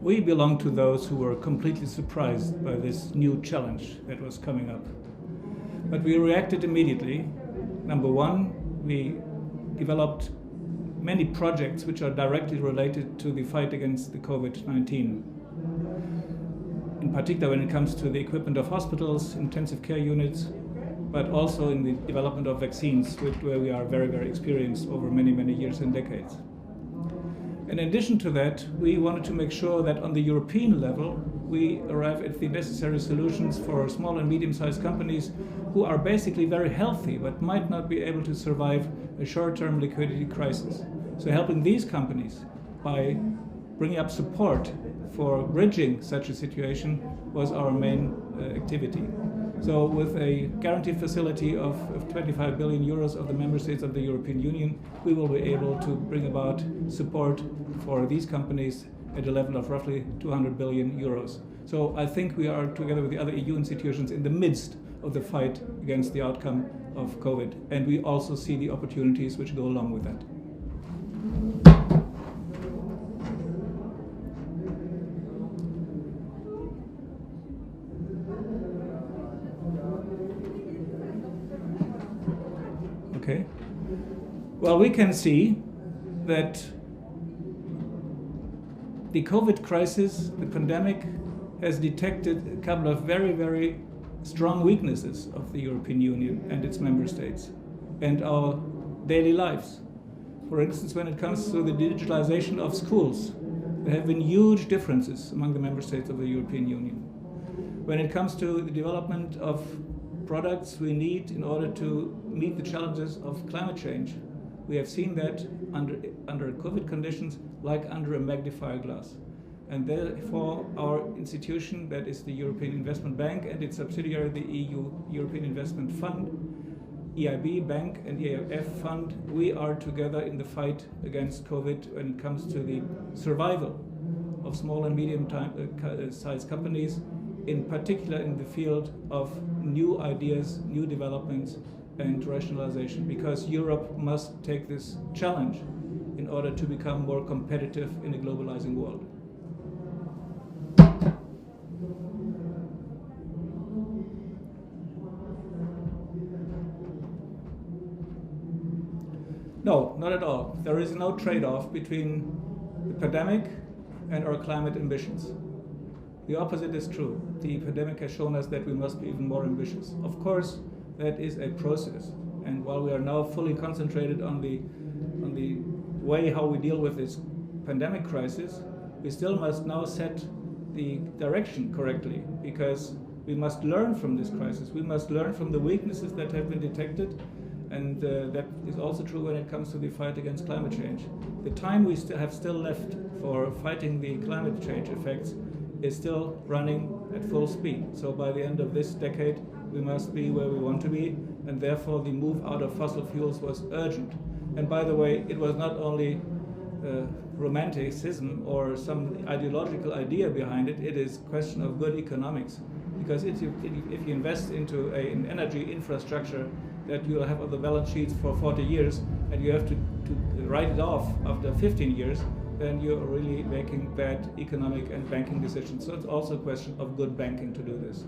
We belong to those who were completely surprised by this new challenge that was coming up. But we reacted immediately. Number one, we developed many projects which are directly related to the fight against the COVID-19. In particular, when it comes to the equipment of hospitals, intensive care units, but also in the development of vaccines, where we are very, very experienced over many, many years and decades. In addition to that, we wanted to make sure that on the European level, we arrive at the necessary solutions for small and medium-sized companies who are basically very healthy, but might not be able to survive a short-term liquidity crisis. So helping these companies by bringing up support for bridging such a situation was our main activity. So with a guaranteed facility of 25 billion euros of the member states of the European Union, we will be able to bring about support for these companies at a level of roughly 200 billion euros. So I think we are, together with the other EU institutions, in the midst of the fight against the outcome of COVID. And we also see the opportunities which go along with that. Okay. Well, we can see that the COVID crisis, the pandemic, has detected a couple of very, very strong weaknesses of the European Union and its member states and our daily lives. For instance, when it comes to the digitalization of schools, there have been huge differences among the member states of the European Union. When it comes to the development of products we need in order to meet the challenges of climate change, we have seen that under COVID conditions like under a magnifying glass. And therefore our institution, that is the European Investment Bank and its subsidiary, the EU European Investment Fund, EIB Bank and EIF Fund, we are together in the fight against COVID when it comes to the survival of small and medium-sized companies, in particular in the field of new ideas, new developments and rationalization, because Europe must take this challenge in order to become more competitive in a globalizing world. No, not at all. There is no trade-off between the pandemic and our climate ambitions. The opposite is true. The pandemic has shown us that we must be even more ambitious. Of course, that is a process. And while we are now fully concentrated on the way how we deal with this pandemic crisis, we still must now set the direction correctly, because we must learn from this crisis. We must learn from the weaknesses that have been detected, and that is also true when it comes to the fight against climate change. The time we have still left for fighting the climate change effects is still running at full speed. So by the end of this decade, we must be where we want to be, and therefore the move out of fossil fuels was urgent. And by the way, it was not only romanticism or some ideological idea behind it, it is a question of good economics. Because if you invest into an energy infrastructure that you will have on the balance sheets for 40 years, and you have to write it off after 15 years, then you're really making bad economic and banking decisions. So it's also a question of good banking to do this.